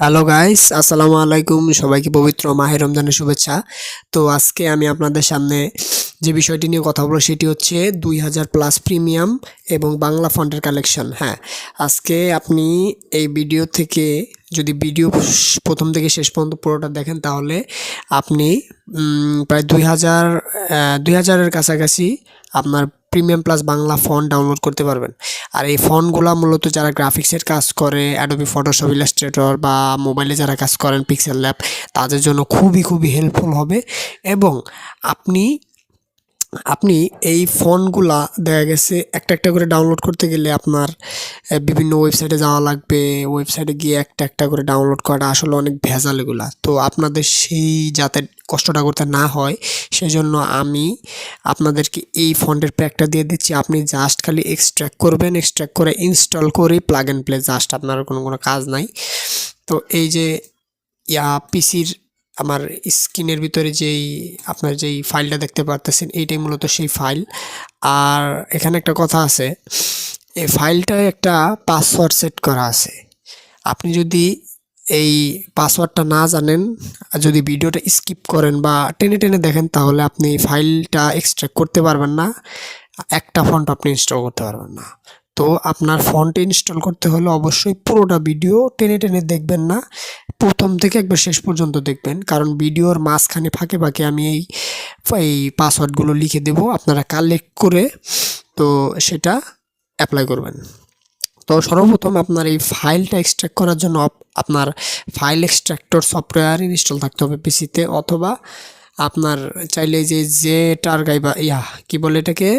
Hello guys, আসসালামু আলাইকুম। সবাইকে পবিত্র মাহে রমজানের শুভেচ্ছা। তো আজকে আমি আপনাদের সামনে যে বিষয়টি নিয়ে কথা বলবো সেটি হচ্ছে 2000+ প্রিমিয়াম এবং বাংলা ফন্টের কালেকশন। হ্যাঁ, আজকে আপনি এই ভিডিও থেকে যদি ভিডিও প্রথম থেকে শেষ পর্যন্ত পুরোটা দেখেন তাহলে আপনি প্রায় 2000-এর কাছাকাছি আপনার premium plus Bangla font download করতে পারবেন। আর এই ফন্টগুলা মূলত যারা গ্রাফিক্সের কাজ করে, অ্যাডোবি ফটোশপ, ইলাস্ট্রেটর বা মোবাইলে যারা কাজ করেন পিক্সেল ল্যাব, তাদের জন্য খুবই হেল্পফুল হবে। এবং আপনি আপনি এই ফন্টগুলা দেখা গেছে একটা করে ডাউনলোড করতে গেলে আপনার বিভিন্ন ওয়েবসাইটে যাওয়া লাগবে। ওয়েবসাইটে গিয়ে একটা করে ডাউনলোড করাটা আসলে অনেক ভেজাল এগুলা। তো আপনাদের সেই যাতে কষ্টটা করতে না হয় সেজন্য আমি আপনাদেরকে এই ফন্টের প্যাকটা দিয়ে দিচ্ছি। আপনি জাস্ট খালি এক্সট্রাক্ট করবেন, এক্সট্রাক্ট করে ইনস্টল করেই প্লাগ অ্যান্ড প্লে, জাস্ট আপনার কোনো কাজ নাই। তো এই যে পিসির আমার স্ক্রিনের ভিতরে আপনার যেই ফাইলটা দেখতে পারতেছেন এইটাই মূলত সেই ফাইল। আর এখানে একটা কথা আছে, এই ফাইলটায় একটা পাসওয়ার্ড সেট করা আছে। আপনি যদি এই পাসওয়ার্ডটা না জানেন, যদি ভিডিওটা স্কিপ করেন বা টেনে দেখেন তাহলে আপনি এই ফাইলটা এক্সট্রাক্ট করতে পারবেন না, একটা ফন্ট আপনি ইনস্টল করতে পারবেন না। তো আপনার ফন্ট ইনস্টল করতে হলে অবশ্যই পুরোটা ভিডিও টেনে দেখবেন না, প্রথম থেকে একবার শেষ পর্যন্ত দেখবেন। কারণ ভিডিওর মাঝখানে ফাঁকে আমি এই পাসওয়ার্ডগুলো লিখে দেব, আপনারা কালেক্ট করে তো সেটা অ্যাপ্লাই করবেন। তো সর্বপ্রথম আপনার এই ফাইলটা এক্সট্রাক্ট করার জন্য আপনার ফাইল এক্সট্রাক্টর সফটওয়্যার ইনস্টল থাকতে হবে পিসিতে, অথবা আপনার চাইলে যে টার্গাই বা কি বলে এটাকে,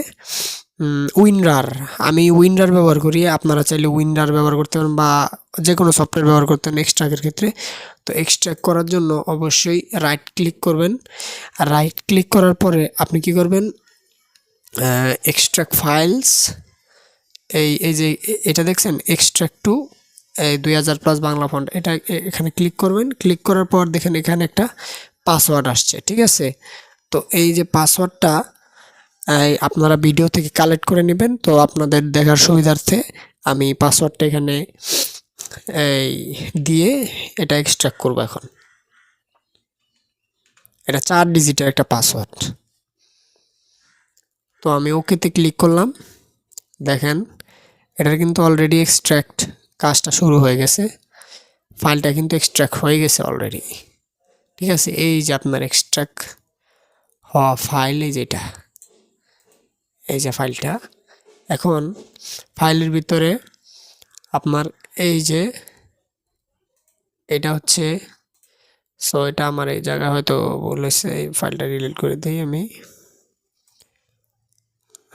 উইনরার। আমি উইনরার ব্যবহার করি, আপনারা চাইলে উইনরার ব্যবহার করতে পারেন বা যে কোনো সফটওয়্যার ব্যবহার করতে পারেন এক্সট্রাক্টের ক্ষেত্রে। তো এক্সট্রাক্ট করার জন্য অবশ্যই রাইট ক্লিক করবেন। রাইট ক্লিক করার পরে আপনি কি করবেন, এক্সট্রাক্ট ফাইলস, এই যে এটা দেখছেন এক্সট্রাক্ট টু 2000+ বাংলা ফন্ট, এটা এখানে ক্লিক করবেন। ক্লিক করার পর দেখেন এখানে একটা পাসওয়ার্ড আসছে, ঠিক আছে? তো এই যে পাসওয়ার্ডটা আপনারা ভিডিও থেকে কালেক্ট করে নেবেন। তো আপনাদের দেখার সুবিধার্থে আমি পাসওয়ার্ডটা এখানে এই দিয়ে এটা এক্সট্রাক্ট করব। এখন এটা 4 ডিজিটের একটা পাসওয়ার্ড। তো আমি ওকেতে ক্লিক করলাম। দেখেন এটার কিন্তু অলরেডি এক্সট্রাক্ট কাজটা শুরু হয়ে গেছে, ফাইলটা কিন্তু এক্সট্রাক্ট হয়ে গেছে অলরেডি, ঠিক আছে? এই যে আপনার এক্সট্রাক্ট হওয়া ফাইল, এই যে ফাইলটা। এখন ফাইলের ভিতরে আপনার এই যে এটা হচ্ছে, সো এটা আমার এই জায়গায় হয়তো বলেছে, এই ফাইলটা ডিলিট করে দিই আমি।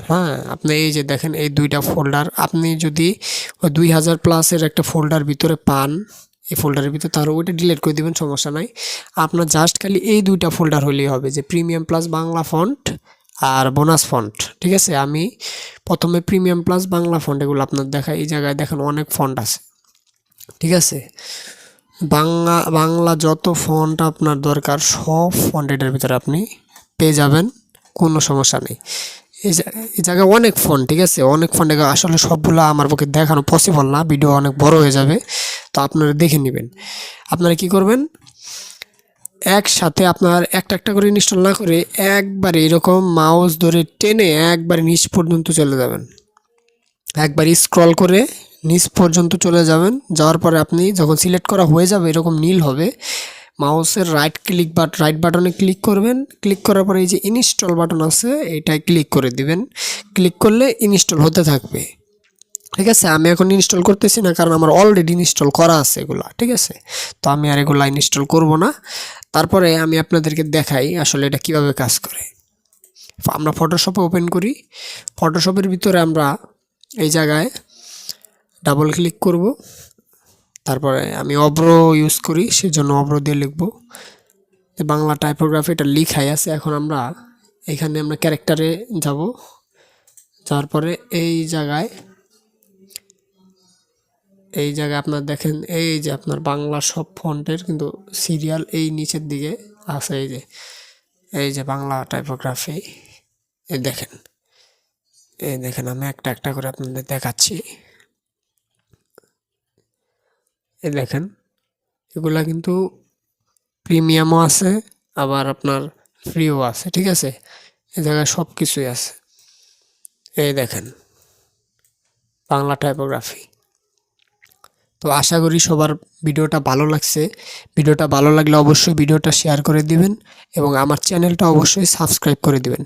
হ্যাঁ, আপনি এই যে দেখেন এই দুইটা ফোল্ডার, আপনি যদি ওই 2000+-এর একটা ফোল্ডার ভিতরে পান, এই ফোল্ডারের ভিতরে, তাহলে ওইটা ডিলিট করে দেবেন, সমস্যা নাই। আপনার জাস্ট খালি এই দুইটা ফোল্ডার হলেই হবে, যে প্রিমিয়াম প্লাস বাংলা ফন্ট আর বোনাস ফন্ট, ঠিক আছে? আমি প্রথমে প্রিমিয়াম প্লাস বাংলা ফন্ট এগুলো আপনার দেখাই। এই জায়গায় দেখেন অনেক ফন্ট আছে, ঠিক আছে? বাংলা যত ফন্ট আপনার দরকার সব ফন্ট এটার ভিতরে আপনি পেয়ে যাবেন, কোনো সমস্যা নেই। এই জায়গায় অনেক ফন্ট, ঠিক আছে? অনেক ফন্ট, আসলে সবগুলো আমার পক্ষে দেখানো পসিবল না, ভিডিও অনেক বড় হয়ে যাবে। তো আপনারা দেখে নেবেন। আপনারা কি করবেন, একসাথে আপনার একটা করে ইনস্টল না করে একবারে এরকম মাউস ধরে টেনে একবারে নিচ পর্যন্ত চলে যাবেন। একবার স্ক্রল করে নিচ পর্যন্ত চলে যাবেন। যাওয়ার পরে আপনি যখন সিলেক্ট করা হয়ে যাবে এরকম নীল হবে, মাউসের রাইট বাটনে ক্লিক করবেন। ক্লিক করার পরে এই যে ইনস্টল বাটন আছে এইটায় ক্লিক করে দিবেন। ক্লিক করলে ইনস্টল হতে থাকবে, ঠিক আছে? আমি এখন ইনস্টল করতেছি না, কারণ আমার অলরেডি ইনস্টল করা আছে এগুলা, ঠিক আছে? তো আমি আর এগুলা ইনস্টল করব না। তারপরে আমি আপনাদেরকে দেখাই আসলে এটা কিভাবে কাজ করে। আমরা ফটোশপে ওপেন করি। ফটোশপের ভিতরে আমরা এই জায়গায় ডাবল ক্লিক করব। তারপরে আমি অব্র ইউজ করি, সেজন্য অব্র দিয়ে লিখব। বাংলা টাইপোগ্রাফি এটা লিখাই আছে। এখন আমরা এখানে ক্যারেক্টারে যাব। যাওয়ার পরে এই জায়গায় আপনার দেখেন এই যে আপনার বাংলা সব ফন্টের কিন্তু সিরিয়াল এই নিচের দিকে আছে। এই যে বাংলা টাইপোগ্রাফি, এই দেখেন আমি একটা করে আপনাদের দেখাচ্ছি। এই দেখেন এগুলা কিন্তু প্রিমিয়ামও আছে, আবার আপনার ফ্রিও আছে, ঠিক আছে? এ জায়গায় সব কিছুই আছে। এই দেখেন বাংলা টাইপোগ্রাফি। তো আশা করি সবার ভিডিওটা ভালো লাগছে। ভিডিওটা ভালো লাগলে অবশ্যই ভিডিওটা শেয়ার করে দিবেন এবং আমার চ্যানেলটা অবশ্যই সাবস্ক্রাইব করে দিবেন।